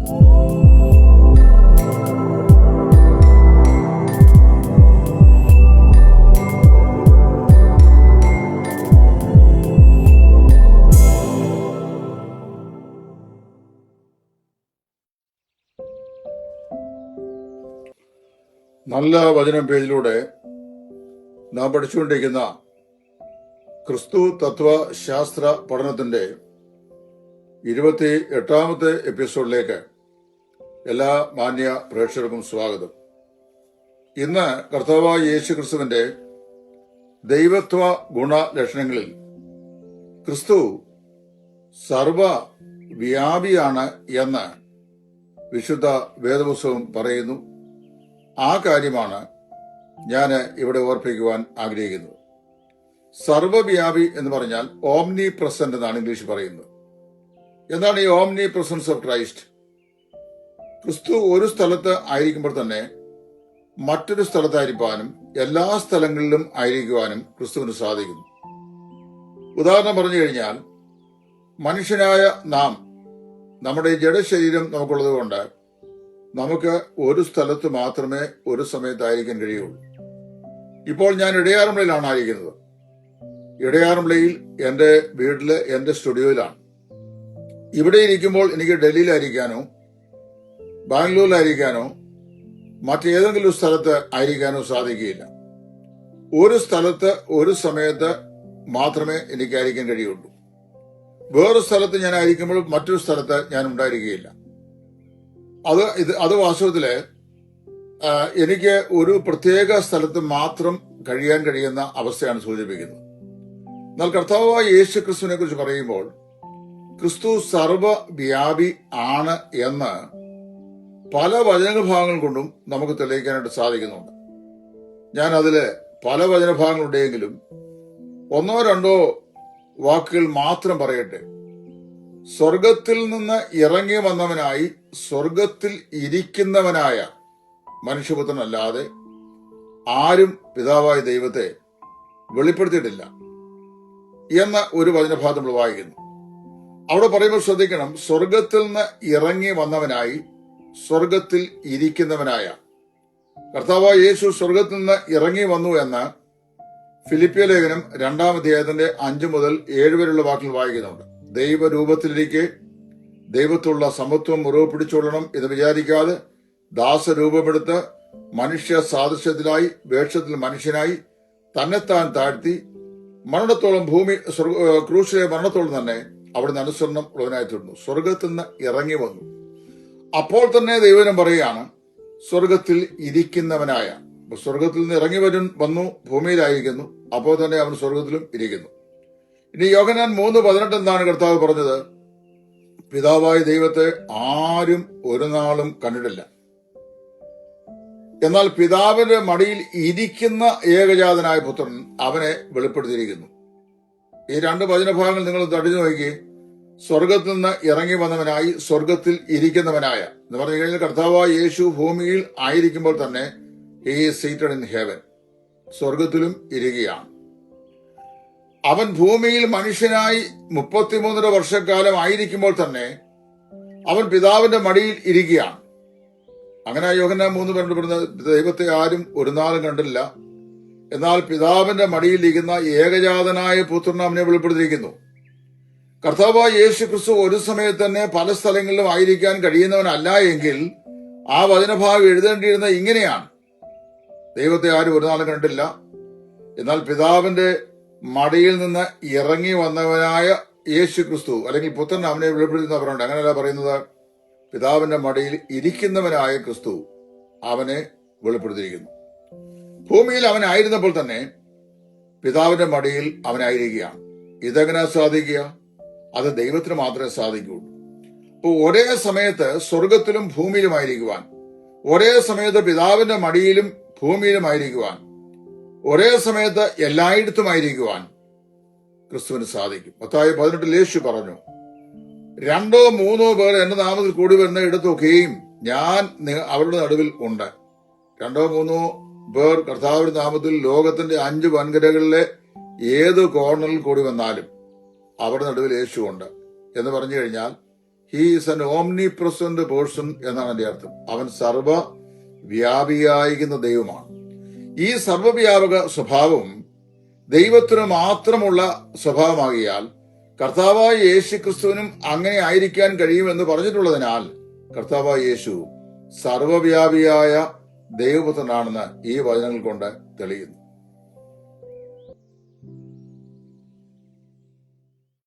നല്ല വചനം പേജിലൂടെ നാം പഠിച്ചുകൊണ്ടിരിക്കുന്ന ക്രിസ്തു തത്വശാസ്ത്ര പഠനത്തിന്റെ 28ാമത്തെ എപ്പിസോഡിലേക്ക് എല്ലാ മാന്യ പ്രേക്ഷകർക്കും സ്വാഗതം. ഇന്ന് കർത്താവായ യേശു ക്രിസ്തുവിന്റെ ദൈവത്വ ഗുണലക്ഷണങ്ങളിൽ ക്രിസ്തു സർവവ്യാപിയാണ് എന്ന് വിശുദ്ധ വേദപുസ്തകം പറയുന്നു. ആ കാര്യമാണ് ഞാൻ ഇവിടെ ഓർപ്പിക്കുവാൻ ആഗ്രഹിക്കുന്നത്. സർവവ്യാപി എന്ന് പറഞ്ഞാൽ ഓംനി പ്രസന്റ് എന്നാണ് ഇംഗ്ലീഷ് പറയുന്നത്. എന്താണ് ഈ ഓംനി പ്രസൻസ് ഓഫ് ക്രൈസ്റ്റ്? ക്രിസ്തു ഒരു സ്ഥലത്ത് ആയിരിക്കുമ്പോൾ തന്നെ മറ്റൊരു സ്ഥലത്തായിരിക്കാനും എല്ലാ സ്ഥലങ്ങളിലും ആയിരിക്കുവാനും ക്രിസ്തുവിന് സാധിക്കുന്നു. ഉദാഹരണം പറഞ്ഞു കഴിഞ്ഞാൽ, മനുഷ്യനായ നാം, നമ്മുടെ ജഡശരീരം നമുക്കുള്ളത് കൊണ്ട് നമുക്ക് ഒരു സ്ഥലത്ത് മാത്രമേ ഒരു സമയത്തായിരിക്കാൻ കഴിയുള്ളൂ. ഇപ്പോൾ ഞാൻ ഇടയാറന്മുളയിലാണ് ആയിരിക്കുന്നത്. ഇടയാറന്മുളയിൽ എന്റെ വീട്ടില്, എന്റെ സ്റ്റുഡിയോയിലാണ്. ഇവിടെ ഇരിക്കുമ്പോൾ എനിക്ക് ഡൽഹിയിലായിരിക്കാനോ ബാംഗ്ലൂരിലായിരിക്കാനോ മറ്റേതെങ്കിലും സ്ഥലത്ത് ആയിരിക്കാനോ സാധിക്കുകയില്ല. ഒരു സ്ഥലത്ത് ഒരു സമയത്ത് മാത്രമേ എനിക്കായിരിക്കാൻ കഴിയുള്ളൂ. വേറൊരു സ്ഥലത്ത് ഞാൻ ആയിരിക്കുമ്പോൾ മറ്റൊരു സ്ഥലത്ത് ഞാൻ ഉണ്ടായിരിക്കുകയില്ല. അത് വാസ്തവത്തില് എനിക്ക് ഒരു പ്രത്യേക സ്ഥലത്ത് മാത്രം കഴിയാൻ കഴിയുന്ന അവസ്ഥയാണ് സൂചിപ്പിക്കുന്നത്. എന്നാൽ കർത്താവായ യേശു ക്രിസ്തുവിനെ കുറിച്ച് പറയുമ്പോൾ ക്രിസ്തു സർവവ്യാപി ആണ് എന്ന് പല വചനഭാഗങ്ങൾ കൊണ്ടും നമുക്ക് തെളിയിക്കാനായിട്ട് സാധിക്കുന്നുണ്ട്. ഞാൻ അതില് പല വചനഭാഗങ്ങളുണ്ടെങ്കിലും ഒന്നോ രണ്ടോ വാക്കുകൾ മാത്രം പറയട്ടെ. സ്വർഗത്തിൽ നിന്ന് ഇറങ്ങി വന്നവനായി സ്വർഗത്തിൽ ഇരിക്കുന്നവനായ മനുഷ്യപുത്രനല്ലാതെ ആരും പിതാവായ ദൈവത്തെ വെളിപ്പെടുത്തിയിട്ടില്ല എന്ന ഒരു വചനഭാഗം നമ്മൾ വായിക്കുന്നു. അവിടെ പറയുമ്പോൾ ശ്രദ്ധിക്കണം, സ്വർഗത്തിൽ നിന്ന് ഇറങ്ങി വന്നവനായി സ്വർഗത്തിൽ ഇരിക്കുന്നവനായ. കർത്താവായ യേശു സ്വർഗത്തിൽ നിന്ന് ഇറങ്ങി വന്നു എന്ന് ഫിലിപ്പിയ ലേഖനം 2-ാം അധ്യായത്തിന്റെ 5 മുതൽ 7 വരെയുള്ള വാക്കുകൾ വായിക്കുന്നുണ്ട്. ദൈവരൂപത്തിലിരിക്കെ ദൈവത്തുള്ള സമത്വം മുറിവ് പിടിച്ചുകൊള്ളണം എന്ന് വിചാരിക്കാതെ ദാസരൂപമെടുത്ത് മനുഷ്യ സാദൃശ്യത്തിലായി വേഷത്തിൽ മനുഷ്യനായി തന്നെത്താൻ താഴ്ത്തി മരണത്തോളം ക്രൂശിലെ മരണത്തോളം തന്നെ അവിടുന്ന് അനുസരണം ഉള്ളവനായി തീർന്നു. സ്വർഗത്തിൽ നിന്ന് ഇറങ്ങി വന്നു. അപ്പോൾ തന്നെ ദൈവം പറയുകയാണ്, സ്വർഗത്തിൽ ഇരിക്കുന്നവനായ. സ്വർഗത്തിൽ നിന്ന് ഇറങ്ങി വന്നു, ഭൂമിയിലായിരിക്കുന്നു. അപ്പോൾ തന്നെ അവൻ സ്വർഗത്തിലും ഇരിക്കുന്നു. ഇനി യോഹന്നാൻ 3:18 എന്താണ് കർത്താവ് പറഞ്ഞത്? പിതാവായ ദൈവത്തെ ആരും ഒരു നാളും കണ്ടിട്ടില്ല, എന്നാൽ പിതാവിന്റെ മടിയിൽ ഇരിക്കുന്ന ഏകജാതനായ പുത്രൻ അവനെ വെളിപ്പെടുത്തിയിരിക്കുന്നു. ഈ 2 വചനഭാഗങ്ങൾ നിങ്ങൾ തടിച്ചു നോക്കി. സ്വർഗത്തിൽ നിന്ന് ഇറങ്ങി വന്നവനായി സ്വർഗത്തിൽ ഇരിക്കുന്നവനായ എന്ന് പറഞ്ഞു കഴിഞ്ഞാൽ കർത്താവായ യേശു ഭൂമിയിൽ ആയിരിക്കുമ്പോൾ തന്നെ he is seated in heaven, സ്വർഗത്തിലും ഇരിക്കുകയാണ്. അവൻ ഭൂമിയിൽ മനുഷ്യനായി 33 വർഷക്കാലം ആയിരിക്കുമ്പോൾ തന്നെ അവൻ പിതാവിന്റെ മടിയിൽ ഇരിക്കുകയാണ്. അങ്ങനെ യോഹന്നാൻ 3:12 പറഞ്ഞത്, ദൈവത്തെ ആരും ഒരു നാളും കണ്ടില്ല, എന്നാൽ പിതാവിന്റെ മടിയിലിരിക്കുന്ന ഏകജാതനായ പുത്രൻ അവനെ വെളിപ്പെടുത്തിയിരിക്കുന്നു. കർത്താവായ യേശു ക്രിസ്തു ഒരു സമയത്ത് തന്നെ പല സ്ഥലങ്ങളിലും ആയിരിക്കാൻ കഴിയുന്നവനല്ല എങ്കിൽ ആ വചനഭാഗം എഴുതേണ്ടിയിരുന്നത് ഇങ്ങനെയാണ്: ദൈവത്തെ ആരും ഒരു നാളും കണ്ടില്ല, എന്നാൽ പിതാവിന്റെ മടിയിൽ നിന്ന് ഇറങ്ങി വന്നവനായ യേശു ക്രിസ്തു അല്ലെങ്കിൽ പുത്രൻ അവനെ വെളിപ്പെടുത്തുന്ന പറയുന്നുണ്ട്. അങ്ങനെയല്ല പറയുന്നത്, പിതാവിന്റെ മടിയിൽ ഇരിക്കുന്നവനായ ക്രിസ്തു അവനെ വെളിപ്പെടുത്തിയിരിക്കുന്നു. ഭൂമിയിൽ അവനായിരുന്നപ്പോൾ തന്നെ പിതാവിന്റെ മടിയിൽ അവനായിരിക്കുകയാണ്. ഇതെങ്ങനെ സാധിക്കുക? അത് ദൈവത്തിന് മാത്രമേ സാധിക്കുകയുള്ളൂ. അപ്പോൾ ഒരേ സമയത്ത് സ്വർഗത്തിലും ഭൂമിയിലുമായിരിക്കുവാൻ, ഒരേ സമയത്ത് പിതാവിന്റെ മടിയിലും ഭൂമിയിലുമായിരിക്കുവാൻ, ഒരേ സമയത്ത് എല്ലായിടത്തുമായിരിക്കുവാൻ ക്രിസ്തുവിന് സാധിക്കും. മത്തായി 18 യേശു പറഞ്ഞു, 2-3 പേർ എന്റെ നാമത്തിൽ കൂടി വരുന്ന ഇടത്തൊക്കെയും ഞാൻ അവരുടെ നടുവിൽ ഉണ്ട്. 2-3 പേർ കർത്താവിന്റെ നാമത്തിൽ ലോകത്തിന്റെ 5 വൻകരകളിലെ ഏത് കോർണറിൽ കൂടി വന്നാലും അവരുടെ നടുവിൽ യേശു ഉണ്ട് എന്ന് പറഞ്ഞു കഴിഞ്ഞാൽ he is N omni present person എന്നാണ് എന്റെ അർത്ഥം. അവൻ സർവവ്യാപിയായിരിക്കുന്ന ദൈവമാണ്. ഈ സർവവ്യാപക സ്വഭാവം ദൈവത്തിന് മാത്രമുള്ള സ്വഭാവമാകിയാൽ കർത്താവായ യേശു ക്രിസ്തുവിനും അങ്ങനെ ആയിരിക്കാൻ കഴിയുമെന്ന് പറഞ്ഞിട്ടുള്ളതിനാൽ കർത്താവായ യേശു സർവവ്യാപിയായ ദൈവപുത്രനാണെന്ന് ഈ വചനങ്ങൾ കൊണ്ട് തെളിയുന്നു.